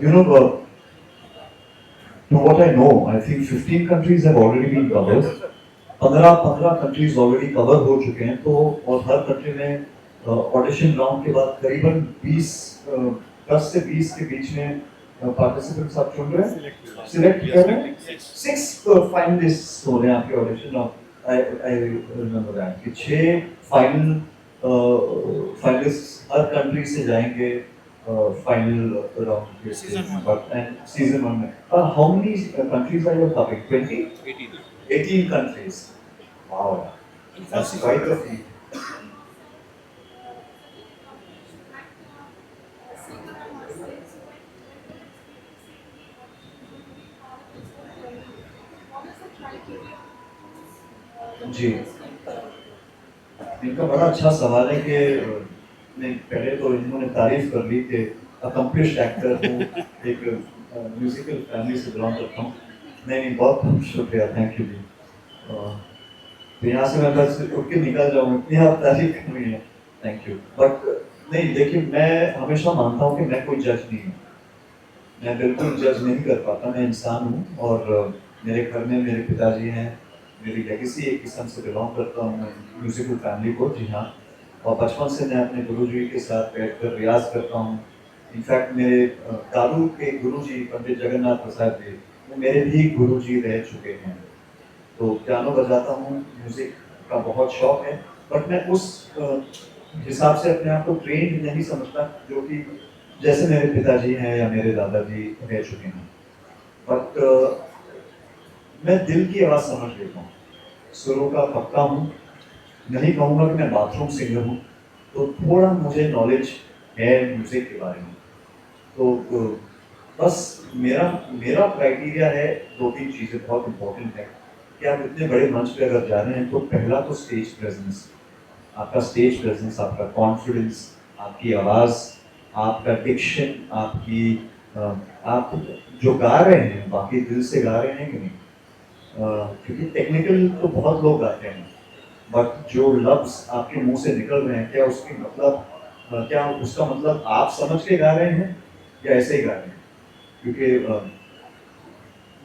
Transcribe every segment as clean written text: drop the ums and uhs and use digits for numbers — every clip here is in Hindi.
You know, to what I know, I think 15 countries have already been covered. 15 countries already cover हो चुके हैं, तो और हर कंट्री में ऑडिशन राउंड के बाद करीबन 10 से 20 के बीच में पार्टिसिपेंट्स आप चुन रहे हैं, सिलेक्ट कर रहे हैं। 6 फाइनलिस्ट हो रहे हैं आपके audition round. I remember that कि 6 फाइनलिस्ट हर कंट्री से जाएंगे फाइनल राउंड के स्टेज में। बट एंड सीजन 1 में how many countries are you covering? 20? 18 countries. Wow, that's quite a feat. जी, इनका बड़ा अच्छा सवाल है कि नहीं, पहले तो इन्होंने तारीफ कर ली कि अकम्प्लिश्ड एक्टर हूँ, एक म्यूजिकल फैमिली से बिलोंग करता हूँ। नहीं, बहुत शुक्रिया, थैंक यू जी। तो यहाँ से मैं बस उठ के निकल जाऊँ, इतनी आप तारीफ कर रही हैं, थैंक यू। बट नहीं, देखिए, मैं हमेशा मानता हूँ कि मैं कोई जज नहीं हूँ। मैं बिल्कुल जज नहीं कर पाता, मैं इंसान हूँ और मेरे घर में मेरे पिताजी हैं, मेरी लेगेसी एक किस्म से बिलोंग करता हूँ मैं म्यूजिकल फैमिली को, जी हाँ। और बचपन से मैं अपने गुरुजी के साथ बैठकर रियाज करता हूँ। इनफैक्ट मेरे दारू के गुरुजी पंडित जगन्नाथ प्रसाद जी, वो मेरे भी गुरुजी रह चुके हैं। तो पियानो बजाता हूँ, म्यूजिक का बहुत शौक है, बट मैं उस हिसाब से अपने आप को ट्रेंड नहीं समझता जो कि जैसे मेरे पिताजी हैं या मेरे दादाजी रह चुके हैं। बट मैं दिल की आवाज़ समझ लेता हूँ, सुरों का पक्का हूँ। नहीं कहूँगा कि मैं बाथरूम सिंगर हूँ, तो थोड़ा मुझे नॉलेज है म्यूजिक के बारे में। तो बस मेरा मेरा क्राइटेरिया है, 2-3 चीज़ें बहुत इंपॉर्टेंट है कि आप इतने बड़े मंच पे अगर जा रहे हैं, तो पहला तो स्टेज प्रेजेंस, आपका स्टेज प्रेजेंस, आपका कॉन्फिडेंस, आपकी आवाज़, आपका डिक्शन, आपकी आप जो गा रहे हैं बाकी दिल से गा रहे हैं कि नहीं। क्योंकि टेक्निकल तो बहुत लोग गाते हैं, बट जो लफ्ज़ आपके मुंह से निकल रहे हैं, क्या उसकी मतलब क्या उसका मतलब आप समझ के गा रहे हैं या ऐसे ही गा रहे हैं? क्योंकि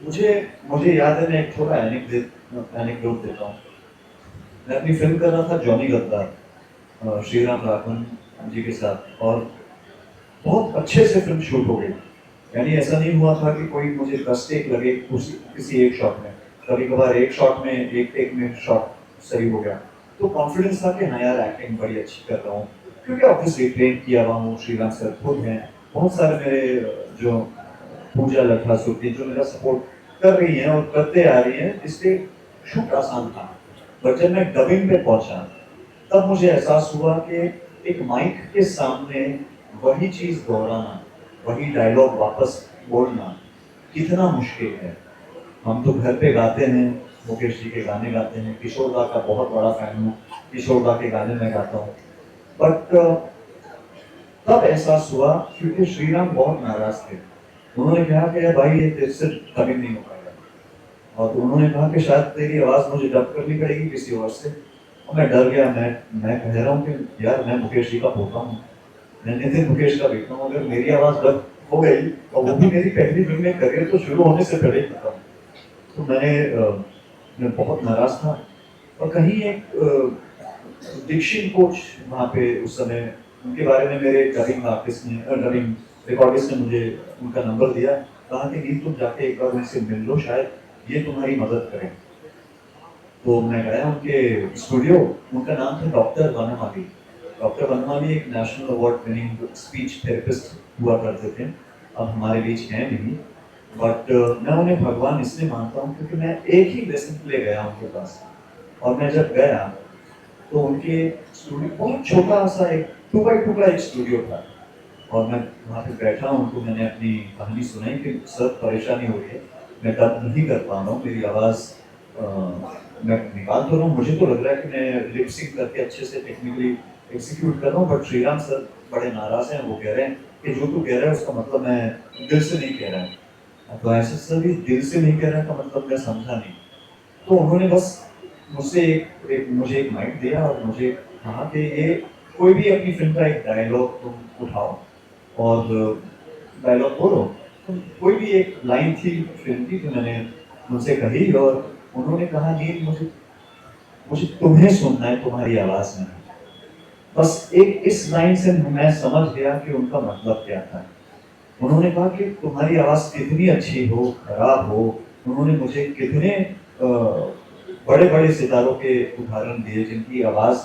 मुझे मुझे याद है, मैं एक थोड़ा एनेक्डोट देता हूँ। मैं अपनी फिल्म कर रहा था जॉनी गद्दार श्रीराम राघवन जी के साथ, और बहुत अच्छे से फिल्म शूट हो गई। यानी ऐसा नहीं हुआ था कि कोई मुझे 10 टेक लगे किसी एक शॉट में। कभी कभार एक शॉट में, एक टेक में शॉट सही हो गया, तो कॉन्फिडेंस था कि हाँ यार, एक्टिंग बड़ी अच्छी कर रहा हूँ, क्योंकि ऑब्वियसली ट्रेन किया हुआ हूँ। श्रीराम सर खुद हैं, बहुत सारे मेरे जो पूजा लखा सुरती जो मेरा सपोर्ट कर रही हैं और करते आ रही हैं, इसलिए शूट आसान था। बट जब मैं डबिंग पे पहुंचा, तब मुझे एहसास हुआ कि एक माइक के सामने वही चीज दोहराना, वही डायलॉग वापस बोलना कितना मुश्किल है। हम तो घर पे गाते हैं, मुकेश जी के गाने गाते हैं, किशोर दा का बहुत बड़ा फैन हूँ, किशोर दा के गाने मैं गाता हूँ। बट तब एहसास हुआ, क्योंकि श्रीराम बहुत नाराज थे। उन्होंने कहा कि भाई, ये तेरे से डबिंग नहीं हो पाएगा। और उन्होंने कहा कि शायद तेरी आवाज़ मुझे डब करनी पड़ेगी किसी और से। और मैं डर गया। मैं कह रहा हूँ कि यार, मैं मुकेश जी का पोता हूँ, मैं नितिन मुकेश का बेटा हूँ, अगर मेरी आवाज़ डब हो गई और वो भी मेरी पहली फिल्म में, करियर तो शुरू होने से पहले ही खत्म। तो मैं बहुत नाराज था। और कहीं एक डिक्शन कोच वहाँ पे उस समय, उनके बारे में मेरे डबिंग रिकॉर्डिस्ट ने मुझे उनका नंबर दिया, कहा कि नील, तुम जाके एक बार उनसे मिल लो, शायद ये तुम्हारी मदद करें। तो मैं गया उनके स्टूडियो। उनका नाम था डॉक्टर वनमाली। डॉक्टर वनमाली एक national award winning speech therapist हुआ करते थे, अब हमारे बीच हैं नहीं। बट मैं उन्हें भगवान इसलिए मानता हूँ क्योंकि मैं एक ही लेसन के लिए गया उनके पास। और मैं जब गया, तो उनके स्टूडियो बहुत छोटा सा, एक 2x2 का एक स्टूडियो था। और मैं वहाँ पे बैठा, उनको मैंने अपनी कहानी सुनाई कि सर, परेशानी हो रही है, मैं डब नहीं कर पा रहा हूँ, मेरी आवाज़ मैं निकाल तो रहा हूँ, मुझे तो लग रहा है कि मैं लिप सिंक करके अच्छे से टेक्निकली एग्जीक्यूट कर रहा हूँ, बट श्रीराम सर बड़े नाराज़ हैं। वो कह रहे हैं कि जो तू कह रहा है उसका मतलब मैं दिल से नहीं कह रहा है। तो ऐसे सर भी दिल से नहीं कह रहा का मतलब मैं समझा नहीं। तो उन्होंने बस मुझे एक माइक दिया और मुझे कहा कि ये कोई भी अपनी फिल्म का एक डायलॉग तुम उठाओ और डायलॉग बोलो। कोई भी एक लाइन थी फिल्म की जो मैंने उनसे कही, और उन्होंने कहा नील, मुझे मुझे तुम्हें सुनना है, तुम्हारी आवाज में। बस एक इस लाइन से मैं समझ गया कि उनका मतलब क्या था। उन्होंने कहा कि तुम्हारी आवाज कितनी अच्छी हो, खराब हो। उन्होंने मुझे कितने बड़े बड़े सितारों के उदाहरण दिए जिनकी आवाज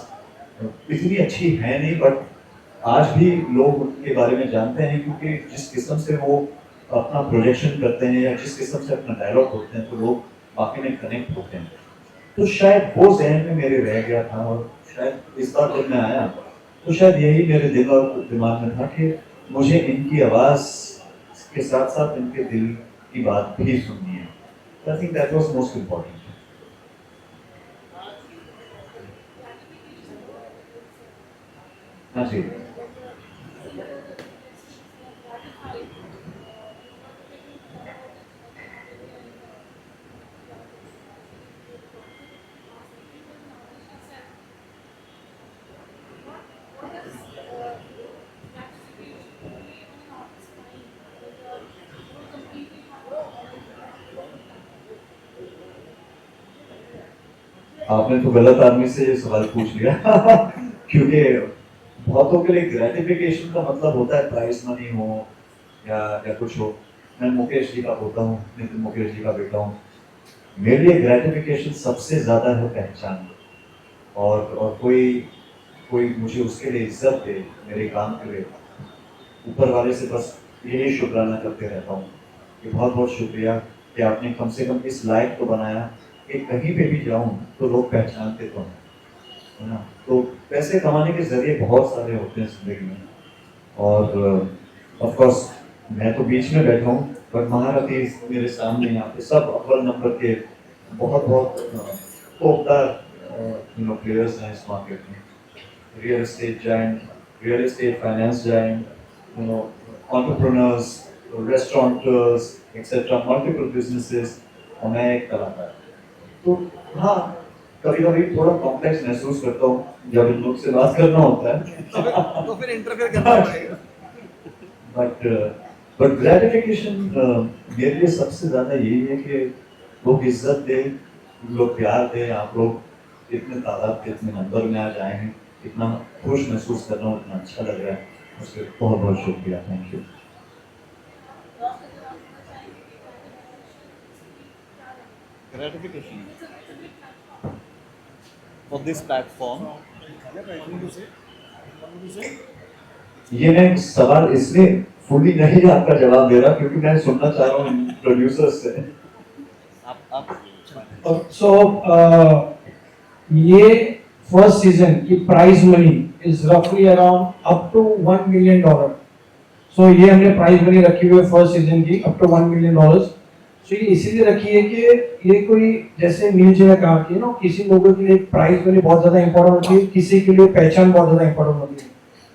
इतनी अच्छी है नहीं, बट आज भी लोग उनके बारे में जानते हैं, क्योंकि जिस किस्म से वो अपना प्रोजेक्शन करते हैं या जिस किस्म से अपना डायलॉग बोलते हैं, तो लोग वाकई में कनेक्ट होते हैं। तो शायद वो जहन में मेरे रह गया था, और शायद इस बार जब मैं आया तो शायद यही मेरे दिल और दिमाग में था कि मुझे इनकी आवाज़ के साथ साथ इनके दिल की बात भी सुननी है। I think that was most important. हाँ जी। आपने तो गलत आदमी से ये सवाल पूछ लिया क्योंकि बहुतों के लिए ग्रेटिफिकेशन का मतलब होता है प्राइज मनी हो या कुछ हो। मैं मुकेश जी का होता हूँ, नितिन मुकेश जी का बेटा हूँ। मेरे लिए ग्रेटिफिकेशन सबसे ज्यादा है पहचान। और कोई कोई मुझे उसके लिए इज्जत दे, मेरे काम के लिए, ऊपर वाले से बस यही शुक्राना करते रहता हूँ कि बहुत बहुत शुक्रिया कि आपने कम से कम इस लायक तो बनाया कि कहीं पे भी जाऊँ तो लोग पहचानते तो हैं, है ना। तो पैसे कमाने के जरिए बहुत सारे होते हैं जिंदगी में, और ऑफ कोर्स मैं तो बीच में बैठा हूँ, पर महारथी मेरे सामने यहाँ पे सब अव्वल नंबर के बहुत बहुत तोपदार प्लेयर्स हैं इस मार्केट में। real estate giant, real estate finance giant, entrepreneurs, restaurateurs, etc. Multiple businesses, और मैं एक कलाकार। तो हाँ, कभी कभी थोड़ा कॉम्प्लेक्स महसूस करता हूँ जब इन लोग से बात करना होता है तो फिर इंटरफेयर करना पड़ेगा। बट बट ग्रेटिफिकेशन मेरे लिए सबसे ज्यादा यही है कि लोग इज्जत दें, लोग प्यार दें, आप लोग इतने तादाद के इतने नंबर में आज आए हैं, इतना खुश महसूस कर रहा हूँ, इतना अच्छा लग रहा है, उसके बहुत बहुत शुक्रिया। Thank you. Gratification for this platform. ये मैं सवाल इसलिए फुली नहीं आपका जवाब दे रहा क्योंकि मैं सुनना चाह रहा हूँ प्रोड्यूसर से। आप सो ये फर्स्ट सीजन की प्राइज मनी इज रफली अराउंड अप टू $1 million। सो ये हमने प्राइज मनी रखी हुई है फर्स्ट सीजन की अप टू $1 million। सो ये इसीलिए रखी है कि ये कोई, जैसे नील जी ने कहा कि ना किसी लोगों के लिए प्राइज मनी बहुत ज्यादा इंपॉर्टेंट होती है, किसी के लिए पहचान बहुत ज्यादा इंपॉर्टेंट होती है।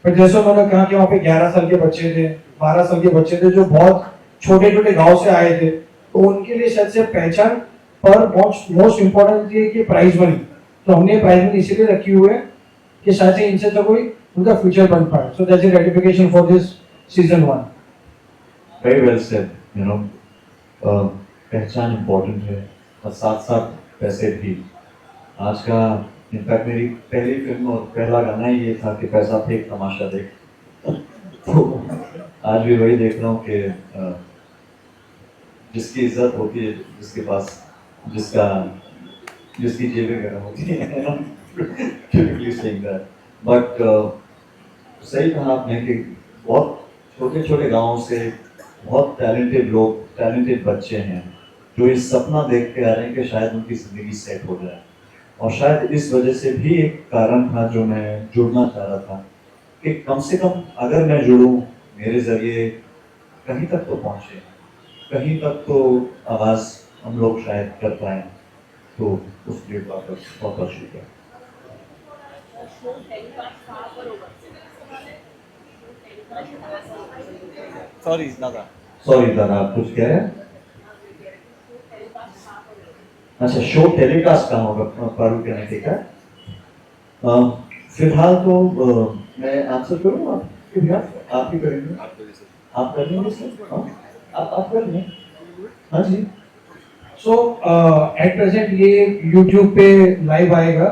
पर जैसे उन्होंने कहा कि वहाँ पे 11 साल के बच्चे थे, 12 साल के बच्चे थे जो बहुत छोटे छोटे गांव से आए थे, तो उनके लिए शायद से पहचान पर मोस्ट इम्पोर्टेंट है कि प्राइज मनी। तो हमने प्राइज मनी इसीलिए रखी हुई है कि शायद से इनसे तो कोई उनका फ्यूचर बन पाए। So that's a ratification for this season 1। Very well said, पहचान इम्पोर्टेंट है और साथ साथ पैसे भी। आज का इनफैक्ट मेरी पहली फिल्म और पहला गाना ही ये था कि पैसा फेंक तमाशा देख। तो आज भी वही देख रहा हूँ कि जिसकी इज्जत होती है, जिसके पास, जिसका जिसकी जेबें गर्म होती है typically saying that, but सही कहा आपने कि बहुत छोटे छोटे गांवों से बहुत टैलेंटेड लोग, टैलेंटेड बच्चे हैं जो इस सपना देख के आ रहे हैं कि शायद उनकी जिंदगी सेट हो जाए। और शायद इस वजह से भी एक कारण था जो मैं जुड़ना चाह रहा था कि कम से कम अगर मैं जुड़ूं, मेरे जरिए कहीं तक तो पहुंचे, कहीं तक तो आवाज़ हम लोग शायद कर पाए। तो उसके लिए बहुत बहुत शुक्रिया। सॉरी दादा। सॉरी दादा, आप कुछ कह रहे हैं? अच्छा, शो टेलीकास्ट कहाँ होगा पारू कहने के का? फिलहाल तो मैं आंसर करूँ आपके बिहार, आप ही करेंगे? आप कर लेंगे सर? हाँ? आप कर लें। हाँ जी। सो एट प्रेजेंट ये यूट्यूब पे लाइव आएगा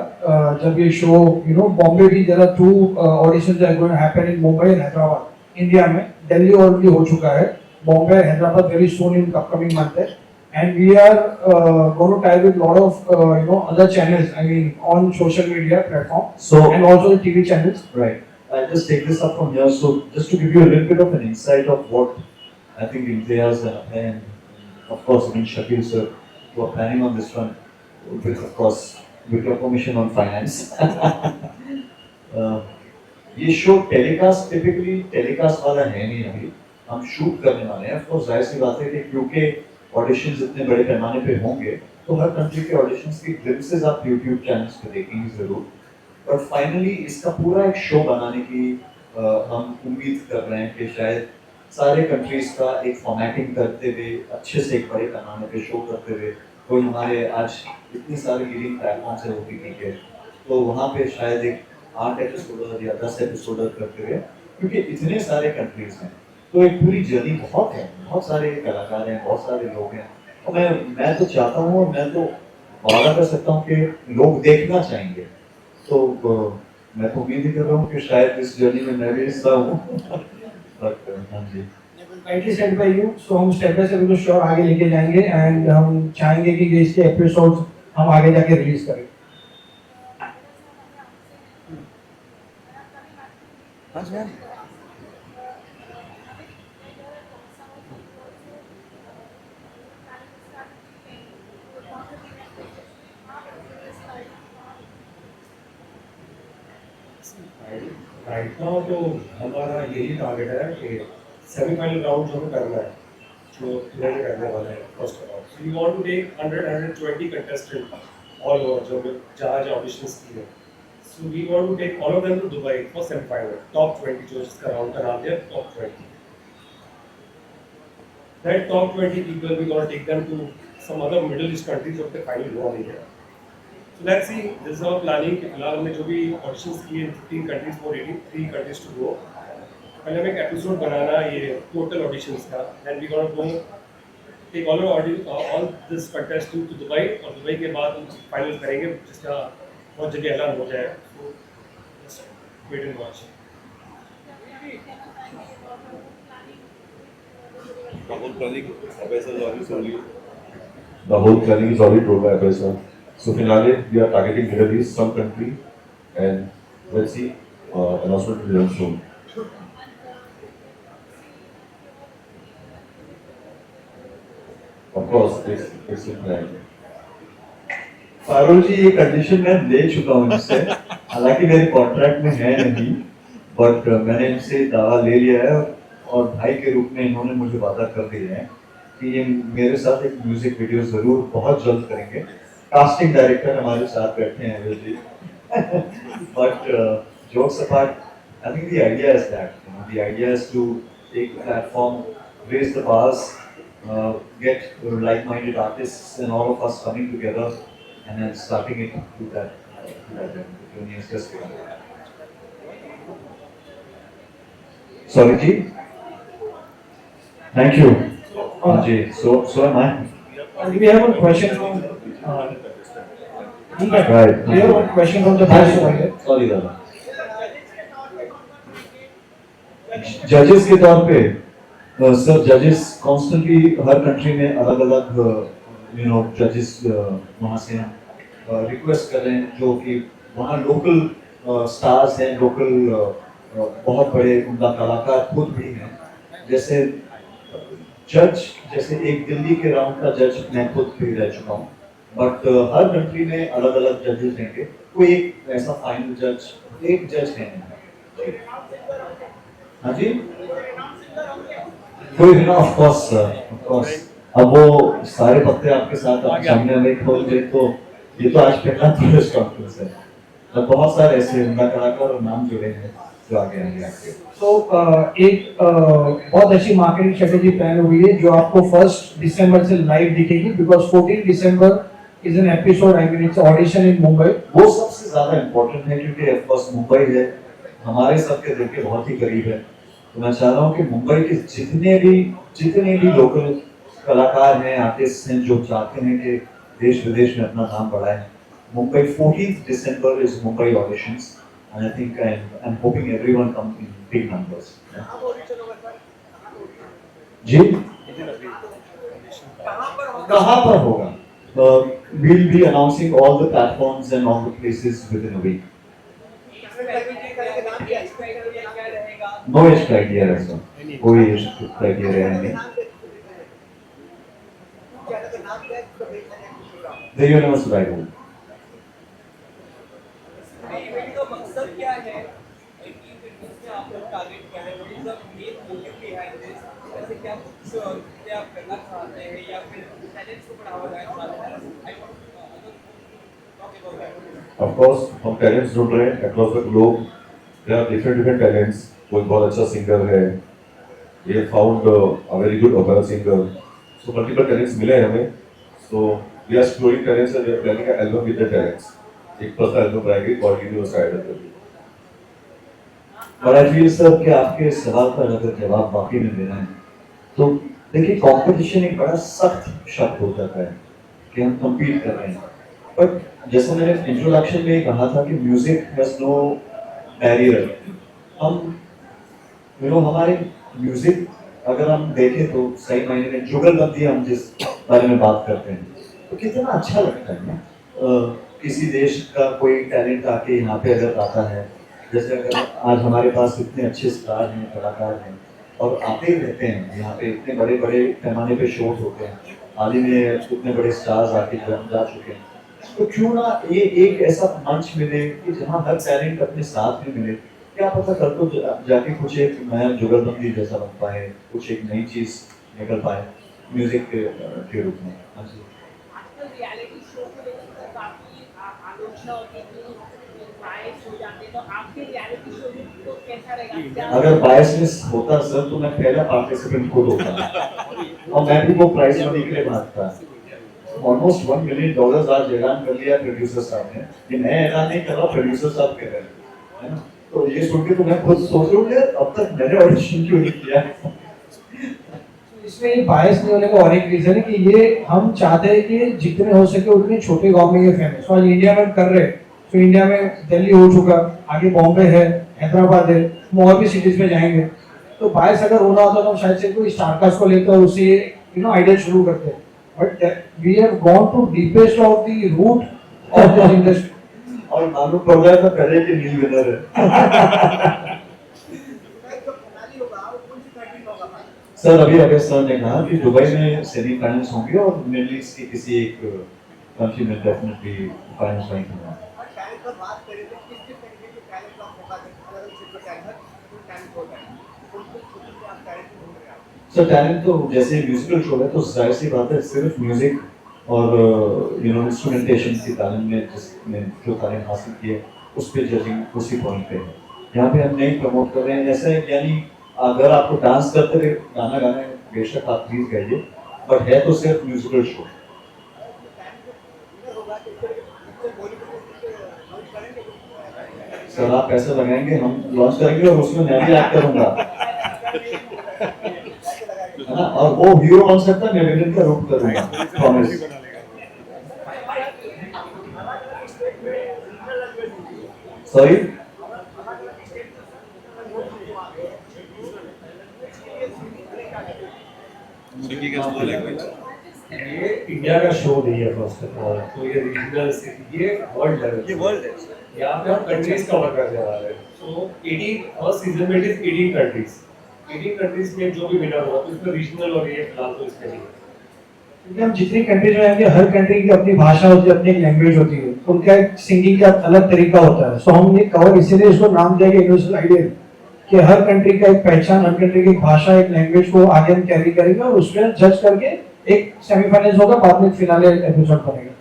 जब ये शो बॉम्बे भी जरा 2 auditions are going to happen in Mumbai and Hyderabad India में। दिल्ली ऑलरेडी हो चुका है, Bombay Hyderabad very soon in upcoming month है। And we are going to tie with lot of other channels, I mean on social media platform So and also TV channels. right, I'll just take this up from here. So just to give you a little bit of an insight of what I think Imtiaz and of course even Shakil sir who are planning on this one, with of course with your permission on finance. uh, ये शो टेलीकास्ट टिपिकली टेलीकास्ट वाला है नहीं अभी, हम शूट करने वाले हैं। ऑफकोर्स जाहिर सी बात है कि क्योंकि ऑडिशंस इतने बड़े पैमाने पे होंगे तो हर कंट्री के ऑडिशंस की ग्लिम्पसेस आप यूट्यूब चैनल्स पे देखेंगे जरूर। बट फाइनली इसका पूरा एक शो बनाने की हम उम्मीद कर रहे हैं कि शायद सारे कंट्रीज का एक फॉर्मेटिंग करते हुए अच्छे से एक बड़े पैमाने पे शो करते हुए, कोई हमारे आज इतनी सारी लीडिंग प्लेटफॉर्म से होती थी कि तो वहाँ पे शायद एक 8 एपिसोड या 10 एपिसोड करते हुए, क्योंकि इतने सारे कंट्रीज हैं तो एक पूरी जर्नी बहुत है, बहुत सारे कलाकार हैं, बहुत सारे लोग हैं। और मैं तो चाहता हूँ और मैं तो वादा कर सकता हूँ कि लोग देखना चाहेंगे। तो मैं तो उम्मीद ही कर रहा हूँ कि शायद इस जर्नी में मैं भी हिस्सा हूँ। बट हाँ जी, राइटली सेड बाय यू। सो हम स्टेप बाय स्टेप बिल्कुल श्योर आगे लेके जाएंगे एंड हम चाहेंगे कि इसके एपिसोड्स हम आगे जाके रिलीज करें। हाँ जी मैम। राइट नाउ तो हमारा यही टारगेट है कि सेमीफाइनल राउंड जो हमें करना है, जो प्लेयर करने वाले हैं first round. So we want to take 120 contestant all over जो जहाँ जहाँ ऑडिशंस की है। So we want to take all of them to Dubai for semifinal top 20 जो जिसका राउंड का नाम है top 20। That top 20 people we gonna take them to some other Middle East countries जो अपने फाइनल हुआ नहीं है। So let's see, this is our planning कि फिलहाल हमने जो भी ऑडिशंस किए 15 countries for 3 countries to go. पहले हमें एक एपिसोड बनाना ये टोटल ऑडिशंस का, then we gonna go take all this contest to Dubai, और दुबई के बाद हम फाइनल करेंगे जिसका बहुत जल्दी ऐलान हो जाए। So just wait and watch. The whole planning is already told by Abhay. So finally, we are targeting Middle East, some country, and let's see, announcement will be done soon. Of course, it's a plan. फारूल जी ये कंडीशन मैं ले चुका हूँ इनसे, हालांकि मेरे कॉन्ट्रैक्ट में है नहीं, बट मैंने इनसे दावा ले लिया है और भाई के रूप में इन्होंने मुझे वादा कर दिया है कि ये मेरे साथ एक म्यूजिक वीडियो जरूर बहुत जल्द करेंगे। कास्टिंग डायरेक्टर हमारे साथ बैठे हैं Abhay ji. But jokes apart, I think the idea is that the idea is to take the platform, raise the bars, get like-minded artists and all of us coming together and then starting it to that journey is just sorry ji, thank you ji, so am I. We have a question from Right. we have a question from the press over here. Sorry दादा, जजेस के तौर पे सर जजेस कॉन्स्टेंटली हर कंट्री में अलग अलग जजेस वहाँ से रिक्वेस्ट कर रहे हैं जो कि वहाँ लोकल स्टार्स हैं, लोकल बहुत बड़े उनका कलाकार खुद भी हैं। जैसे जज, जैसे एक दिल्ली के राउंड का जज मैं खुद भी रह चुका हूँ, बट हर कंट्री में अलग अलग जजेस रहेंगे, कोई एक ऐसा फाइनल जज, एक जज है। हाँ जी, कोई ना, ऑफ कोर्स अब वो सारे पत्ते आपके साथ आपके सामने में खोल दे तो ये तो आज पहला प्रेस कॉन्फ्रेंस है, और बहुत सारे ऐसे उनका कलाकार और नाम जुड़े हैं जो आगे आएंगे आपके। So, एक बहुत अच्छी मार्केटिंग स्ट्रेटेजी प्लान हुई है जो आपको 1 दिसंबर से लाइव दिखेगी, because 14 December is an episode, I mean it's audition in Mumbai. वो सबसे ज्यादा इम्पोर्टेंट है क्योंकि ऑफ कोर्स मुंबई है, हमारे सबके दिल के बहुत ही करीब है। तो मैं चाह रहा हूँ कि मुंबई के जितने भी लोकल कलाकार हैं, आर्टिस्ट हैं, जो चाहते हैं कि देश विदेश में अपना नाम बढ़ाएं, Mumbai 14th December is Mumbai auditions, and I think I'm hoping everyone comes in big numbers. जी कहाँ पर होगा? We'll be announcing all the platforms and all the places within a week. No age criteria है सर, कोई age criteria है नहीं. The Universal Idol. इवेंट का मकसद क्या है? 18 कंट्रीज में आप लोग टारगेट कर रहे हैं, what is the main motive behind this? जैसे क्या कुछ आप करना चाहते हैं या फिर टैलेंट्स को बढ़ावा देना चाहते हैं? I want talk about that. Of course, हम talents ढूंढ रहे हैं across the globe. There are different talents. कोई बहुत अच्छा singer है. We have found a very good opera singer. So multiple talents मिले हैं हमें. So we are exploring talents and we are planning an album with the talents. एक पर्सनल एल्बम बनाएंगे God give you a side of और आई फील सर कि आपके सवाल पर अगर जवाब वाकई में देना है तो देखिए कंपटीशन एक बड़ा सख्त शब्द हो जाता है कि हम compete कर रहे हैं, बट जैसे मैंने इंट्रोडक्शन में कहा था कि म्यूजिक हैज नो बैरियर. हम हमारे म्यूजिक अगर हम देखें तो सही मायने में जुगलबंदी हम जिस बारे में बात करते हैं तो कितना अच्छा लगता है ना. किसी देश का कोई टैलेंट आके यहाँ पे अगर आता है, जैसे अगर आज हमारे पास इतने अच्छे स्टार हैं, कलाकार हैं और आते ही रहते हैं यहाँ पे, इतने बड़े बड़े पैमाने पे शोज होते हैं, हाल ही में इतने बड़े स्टार्स आके जा चुके हैं, तो क्यों ना ये एक ऐसा मंच मिले कि जहाँ हर टैलेंट अपने साथ में मिले. क्या पता कल तो जाके कुछ एक नया जुगलबंदी जैसा बन पाए, कुछ एक नई चीज निकल पाए म्यूजिक के रूप में. हाँ जी. आजकल रियलिटी शो को लेकर काफी आलोचना होती है कि बायस हो जाते हैं, तो आपके रियलिटी शो में तो कैसा रहेगा? अगर बायसनेस होता सर तो मैं पहला पार्टिसिपेंट खुद होता और मैं भी वो प्राइज मनी के लिए भागता. ऑलमोस्ट $1 मिलियन आज ऐलान कर लिया प्रोड्यूसर साहब ने. ये मैं ऐलान नहीं कर रहा, प्रोड्यूसर साहब कह रहे हैं, है ना. तो ये सुन के तो मैं खुद सोच रहा हूँ कि अब तक मैंने ऑडिशन क्यों नहीं किया. इसमें ये बायस नहीं होने का और एक रीजन है कि ये हम चाहते हैं कि जितने हो सके उतने छोटे गांव में ये फेमस. आज इंडिया में कर रहे हैं तो इंडिया में दिल्ली हो चुका, आगे बॉम्बे है, हैदराबाद है, और भी सिटीज में जाएंगे. तो बायस अगर होना होता तो हम शायद से कोई स्टारकास्ट को लेकर उसे आइडिया शुरू करते हैं. But we have gone to deepest of the root of this industry. और मालूम पड़ रहा था पहले कि नील विनर है. सर अभी सर ने कहा कि दुबई में सेमीफाइनल्स होंगे और मिडिल ईस्ट की किसी एक कंट्री में डेफिनेटली फाइनल्स होंगे. सर टैलेंट तो जैसे म्यूजिकल शो है तो जाहिर सी बात है सिर्फ म्यूजिक और इंस्ट्रूमेंटेशन की तालीम में जिसने जो तालीम हासिल की है उस पर जजिंग उसी पॉइंट पे है. यहाँ पे हम नहीं प्रमोट कर रहे हैं ऐसे, यानी अगर आपको डांस करते हुए गाना गाना है बेशक आप प्लीज गाइए, बट है तो सिर्फ म्यूजिकल शो. सर आप पैसे लगाएंगे, हम लॉन्च करेंगे और उसमें मैं भी ऐड करूंगा, है ना. और वो हीरो बन सकता है, मैं विलेन का रूप करूंगा, प्रॉमिस. सॉरी ये इंडिया का शो नहीं है फर्स्ट ऑफ ऑल, तो ये रीजनल ये वर्ल्ड लेवल, ये वर्ल्ड है. यहाँ पे हम कंट्रीज कवर करने वाले हैं. सो 18 फर्स्ट सीजन में इट इज 18 कंट्रीज. 18 कंट्रीज में जो भी विनर होगा तो इसमें रीजनल और ये फिलहाल तो इसमें नहीं है. क्योंकि हम जितनी कंट्रीज में आएंगे हर कंट्री की अपनी भाषा होती है, अपनी एक लैंग्वेज होती है, उनका एक सिंगिंग का अलग तरीका होता है. सो हम ये कवर इसीलिए इसको नाम दिया गया यूनिवर्सल आइडियल कि हर कंट्री का एक पहचान, हर कंट्री की एक भाषा, एक लैंग्वेज को आगे हम कैरी करेंगे और उसमें जज करके एक सेमीफाइनल्स होगा, बाद में फिनाले एपिसोड बनेगा.